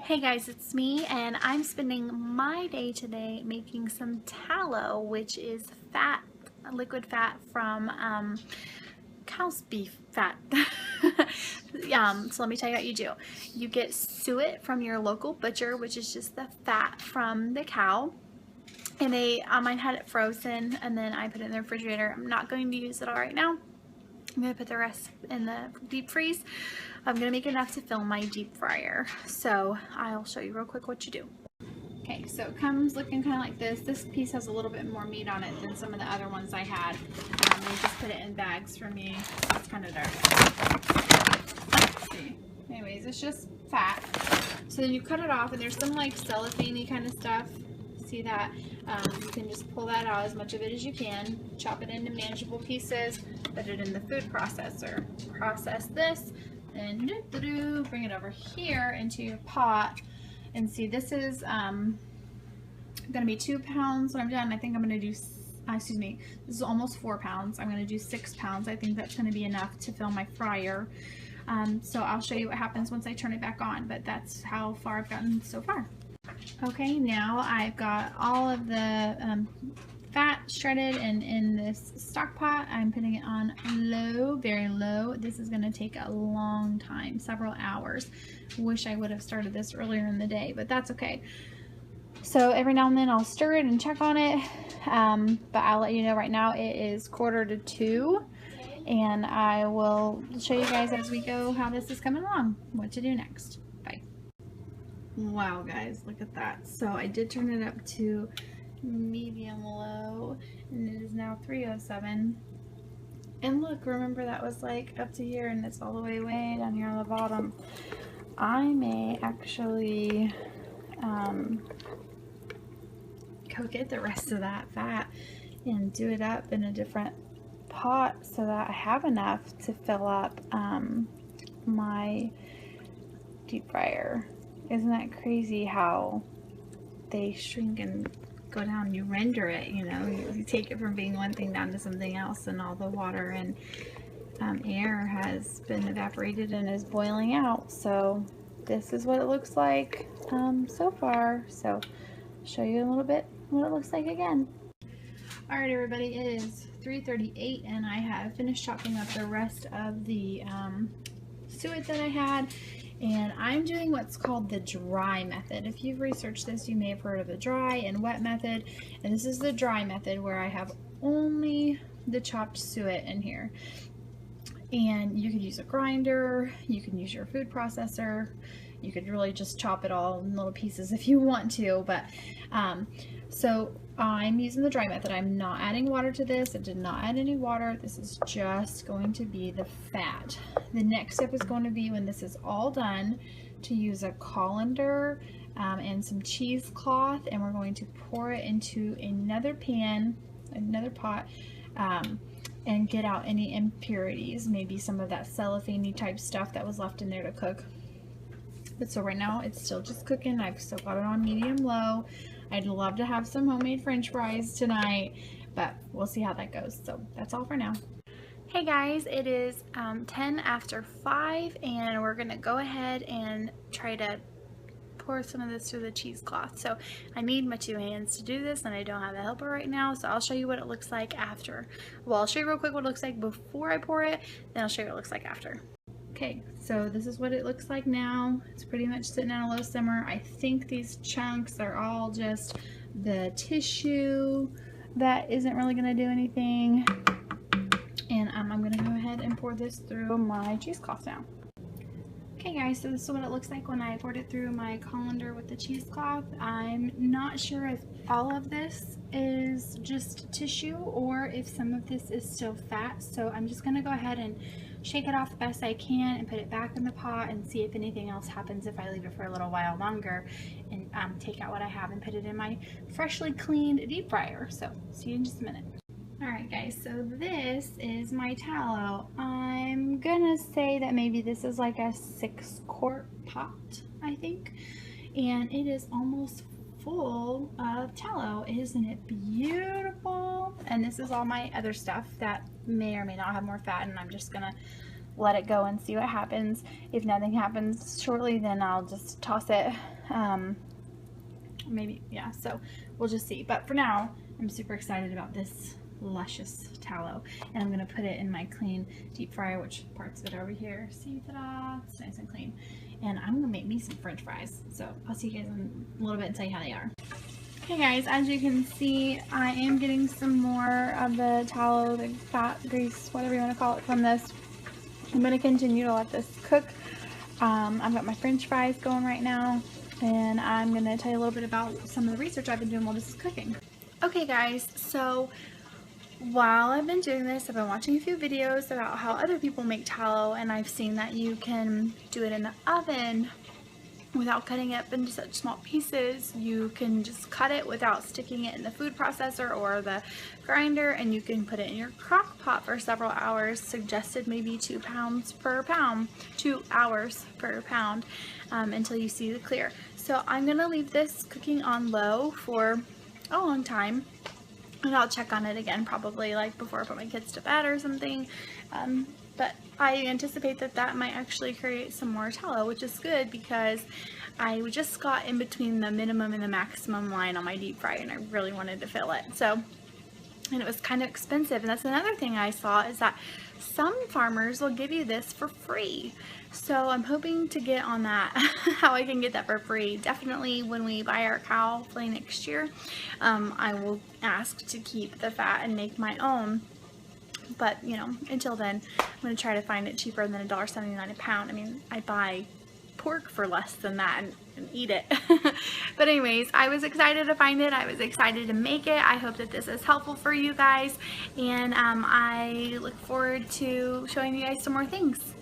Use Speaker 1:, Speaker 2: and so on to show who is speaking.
Speaker 1: Hey guys, it's me, and I'm spending my day today making some tallow, which is fat, liquid fat from cow's beef fat. So let me tell you what you do. You get suet from your local butcher, which is just the fat from the cow. And mine had it frozen, and then I put it in the refrigerator. I'm not going to use it all right now. I'm going to put the rest in the deep freeze. I'm going to make enough to fill my deep fryer. So I'll show you real quick what you do. Okay, so it comes looking kind of like this. This piece has a little bit more meat on it than some of the other ones I had. They just put it in bags for me. It's kind of dark. Let's see. Anyways, it's just fat. So then you cut it off, and there's some like cellophane-y kind of stuff. See that? You can just pull that out, as much of it as you can, chop it into manageable pieces, put it in the food processor, process this, and bring it over here into your pot. And see, this is going to be 2 pounds when I'm done. I think I'm going to do, this is almost 4 pounds. I'm going to do 6 pounds. I think that's going to be enough to fill my fryer. So I'll show you what happens once I turn it back on, but that's how far I've gotten so far. Okay, now I've got all of the fat shredded and in this stock pot. I'm putting it on low, very low. This is going to take a long time, several hours. Wish I would have started this earlier in the day, but that's okay. So every now and then I'll stir it and check on it, but I'll let you know right now it is 1:45, and I will show you guys as we go how this is coming along, what to do next. Bye. Wow guys, look at that. So I did turn it up to medium low, and it is now 3:07. And look, remember that was like up to here, and it's all the way down here on the bottom. I may actually go get the rest of that fat and do it up in a different pot so that I have enough to fill up my deep fryer. Isn't that crazy how they shrink and go down? You render it, you know, you take it from being one thing down to something else, and all the water and air has been evaporated and is boiling out. So this is what it looks like so far. So I'll show you a little bit what it looks like again. Alright everybody, it is 3:38, and I have finished chopping up the rest of the suet that I had. And I'm doing what's called the dry method. If you've researched this, you may have heard of the dry and wet method. And this is the dry method, where I have only the chopped suet in here. And you could use a grinder, you can use your food processor, you could really just chop it all in little pieces if you want to. But so I'm using the dry method. I'm not adding water to this. I did not add any water. This is just going to be the fat. The next step is going to be, when this is all done, to use a colander and some cheesecloth, and we're going to pour it into another pan, another pot, and get out any impurities, maybe some of that cellophane-y type stuff that was left in there to cook. But so right now it's still just cooking. I've still got it on medium low. I'd love to have some homemade french fries tonight, but we'll see how that goes. So that's all for now. Hey guys, it is 10 after 5, and we're gonna go ahead and try to pour some of this through the cheesecloth. So I need my 2 hands to do this, and I don't have a helper right now, so I'll show you what it looks like after. Well, I'll show you real quick what it looks like before I pour it, then I'll show you what it looks like after. Okay, so this is what it looks like now. It's pretty much sitting at a low simmer. I think these chunks are all just the tissue that isn't really gonna do anything. And I'm gonna go ahead and pour this through my cheesecloth now. Okay guys, so this is what it looks like when I poured it through my colander with the cheesecloth. I'm not sure if all of this is just tissue or if some of this is still fat, so I'm just gonna go ahead and shake it off the best I can and put it back in the pot and see if anything else happens if I leave it for a little while longer, and take out what I have and put it in my freshly cleaned deep fryer. So see you in just a minute. Alright guys, so this is my tallow. I'm gonna say that maybe this is like a 6-quart pot, I think, and it is almost full of tallow. Isn't it beautiful? And this is all my other stuff that may or may not have more fat, and I'm just gonna let it go and see what happens. If nothing happens shortly, then I'll just toss it. Maybe, yeah, so we'll just see. But for now, I'm super excited about this luscious tallow, and I'm gonna put it in my clean deep fryer, which parts of it are over here. See, ta-da, it's nice and clean. And I'm gonna make me some french fries. So I'll see you guys in a little bit and tell you how they are. Okay guys, as you can see, I am getting some more of the tallow, the fat, grease, whatever you want to call it, from this. I'm going to continue to let this cook. I've got my french fries going right now, and I'm going to tell you a little bit about some of the research I've been doing while this is cooking. Okay guys, so while I've been doing this, I've been watching a few videos about how other people make tallow, and I've seen that you can do it in the oven without cutting it up into such small pieces. You can just cut it without sticking it in the food processor or the grinder, and you can put it in your crock pot for several hours, suggested maybe 2 pounds per pound, 2 hours per pound, until you see the clear. So I'm gonna leave this cooking on low for a long time, and I'll check on it again probably like before I put my kids to bed or something. But I anticipate that that might actually create some more tallow, which is good because I just got in between the minimum and the maximum line on my deep fry, and I really wanted to fill it. So, and it was kind of expensive, and that's another thing I saw, is that some farmers will give you this for free. So I'm hoping to get on that, how I can get that for free. Definitely when we buy our cow, hopefully next year, I will ask to keep the fat and make my own. But, you know, until then, I'm going to try to find it cheaper than $1.79 a pound. I mean, I buy pork for less than that and eat it. But anyways, I was excited to find it. I was excited to make it. I hope that this is helpful for you guys. And I look forward to showing you guys some more things.